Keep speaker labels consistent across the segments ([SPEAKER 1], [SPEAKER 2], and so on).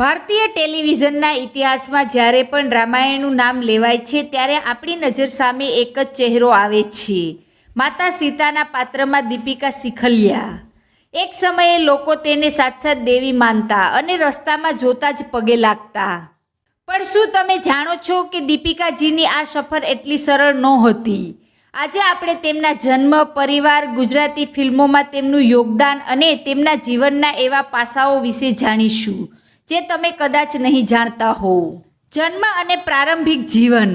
[SPEAKER 1] ભારતીય ટેલિવિઝનના ઇતિહાસમાં જ્યારે પણ રામાયણનું નામ લેવાય છે ત્યારે આપણી નજર સામે એક જ ચહેરો આવે છે, માતા સીતાના પાત્રમાં દીપિકા શીખલિયા. એક સમયે લોકો તેને સાક્ષાત દેવી માનતા અને રસ્તામાં જોતા જ પગે લાગતા. પણ શું તમે જાણો છો કે દીપિકાજીની આ સફર એટલી સરળ નહોતી? આજે આપણે તેમના જન્મ, પરિવાર, ગુજરાતી ફિલ્મોમાં તેમનું યોગદાન અને તેમના જીવનના એવા પાસાઓ વિશે જાણીશું જે તમે કદાચ નહીં જાણતા હો. જન્મ અને પ્રારંભિક જીવન.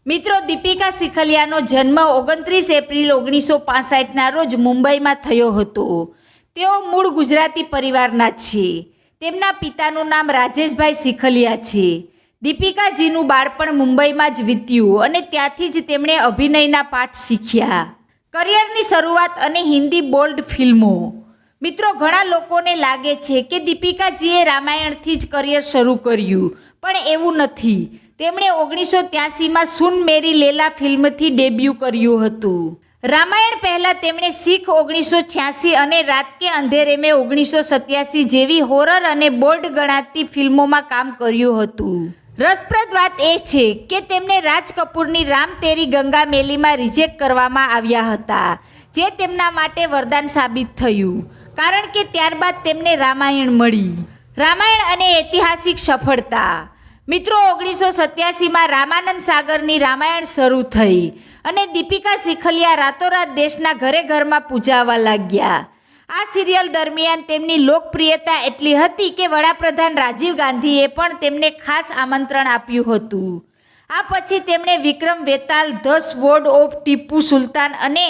[SPEAKER 1] મિત્રો, દીપિકા શીખલિયાનો જન્મ 29 એપ્રિલ 1965ના રોજ મુંબઈમાં થયો હતો. તેઓ મૂળ ગુજરાતી પરિવારના છે. તેમના પિતાનું નામ રાજેશભાઈ શીખલિયા છે. દીપિકાજીનું બાળપણ મુંબઈમાં જ વીત્યું અને ત્યાંથી જ તેમણે અભિનયના પાઠ શીખ્યા. કરિયરની શરૂઆત અને હિન્દી બોલ્ડ ફિલ્મો. મિત્રો, ઘણા લોકોને લાગે છે કે દીપિકાજીએ રામાયણથી જ કરિયર શરૂ કર્યું, પણ એવું નથી. તેમણે 1983માં સુન મેરી લેલા ફિલ્મથી ડેબ્યુ કર્યું હતું. રામાયણ પહેલાં તેમણે શીખ 1986 અને રાત કે અંધેરે મેં 1987 જેવી હોરર અને બોલ્ડ ગણાતી ફિલ્મોમાં કામ કર્યું હતું. રસપ્રદ વાત એ છે કે તેમને રાજ કપૂરની રામ તેરી ગંગા મેલીમાં રિજેક્ટ કરવામાં આવ્યા હતા, જે તેમના માટે વરદાન સાબિત થયું, કારણ કે ત્યારબાદ તેમને રામાયણ મળી. રામાયણ અને ઐતિહાસિક સફળતા. મિત્રો, 1987માં રામાનંદ સાગરની રામાયણ શરૂ થઈ અને દીપિકા શીખલિયા રાતોરાત દેશના ઘરે ઘરમાં પૂજાવા લાગ્યા. આ સિરિયલ દરમિયાન તેમની લોકપ્રિયતા એટલી હતી કે વડાપ્રધાન રાજીવ ગાંધીએ પણ તેમને ખાસ આમંત્રણ આપ્યું હતું. આ પછી તેમણે વિક્રમ વેતાલ, the sword of Tipu Sultan અને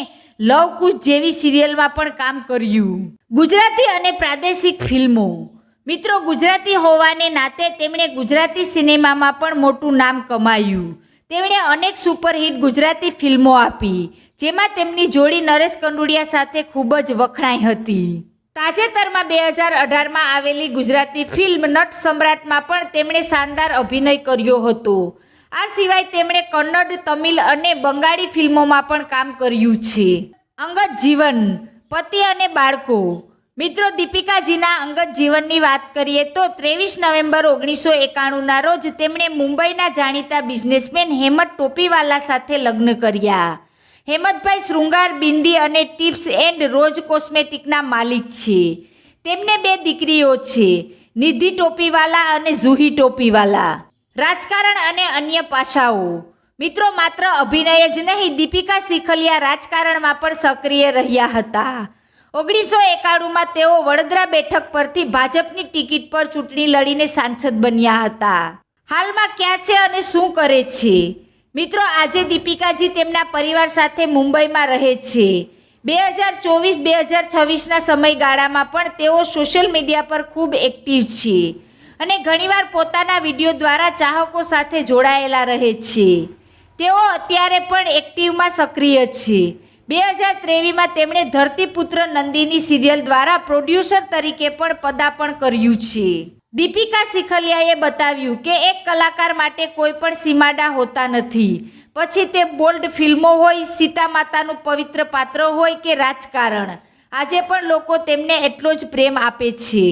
[SPEAKER 1] લવ કુશ જેવી સિરિયલમાં પણ કામ કર્યું. ગુજરાતી અને પ્રાદેશિક ફિલ્મો. મિત્રો, ગુજરાતી હોવાને નાતે તેમણે ગુજરાતી સિનેમામાં પણ મોટું નામ કમાયું. તેમણે અનેક સુપરહિટ ગુજરાતી ફિલ્મો આપી, જેમાં તેમની જોડી નરેશ કંડુડિયા સાથે ખૂબ જ વખણાઈ હતી. તાજેતરમાં 2018માં આવેલી ગુજરાતી ફિલ્મ નટ સમ્રાટમાં પણ તેમણે શાનદાર અભિનય કર્યો હતો. આ સિવાય તેમણે કન્નડ, તમિલ અને બંગાળી ફિલ્મોમાં પણ કામ કર્યું છે. અંગત જીવન, પતિ અને બાળકો. મિત્રો, દીપિકાજીના અંગત જીવનની વાત કરીએ તો 23 નવેમ્બર 1991ના રોજ તેમણે મુંબઈના જાણીતા બિઝનેસમેન હેમંત ટોપીવાલા સાથે લગ્ન કર્યા. હેમંતભાઈ શૃંગાર, બિંદી અને ટિપ્સ એન્ડ રોઝ કોસ્મેટિકના માલિક છે. તેમને 2 દીકરીઓ છે, નિધિ ટોપીવાલા અને જુહી ટોપીવાલા. રાજકારણ અને અન્ય પાસાઓ. મિત્રો, માત્ર અભિનય જ નહીં, દીપિકા શીખલિયા રાજકારણમાં પણ સક્રિય રહ્યા હતા. 1991માં તેઓ વડોદરા બેઠક પરથી ભાજપની ટિકિટ પર ચૂંટણી લડીને સાંસદ બન્યા હતા. હાલમાં ક્યાં છે અને શું કરે છે? મિત્રો, આજે દીપિકાજી તેમના પરિવાર સાથે મુંબઈમાં રહે છે. 2024-2026ના સમયગાળામાં પણ તેઓ સોશિયલ મીડિયા પર ખૂબ એક્ટિવ છે અને ઘણીવાર પોતાના વિડીયો દ્વારા ચાહકો સાથે જોડાયેલા રહે છે. તેઓ અત્યારે પણ એક્ટિવમાં સક્રિય છે. 2023માં તેમણે ધરતીપુત્ર નંદિની સિરિયલ દ્વારા પ્રોડ્યુસર તરીકે પણ પદાર્પણ કર્યું છે. દીપિકા શીખલિયાએ બતાવ્યું કે એક કલાકાર માટે કોઈ પણ સીમાડા હોતા નથી, પછી તે બોલ્ડ ફિલ્મો હોય, સીતા માતાનું પવિત્ર પાત્ર હોય કે રાજકારણ. આજે પણ લોકો તેમને એટલો જ પ્રેમ આપે છે.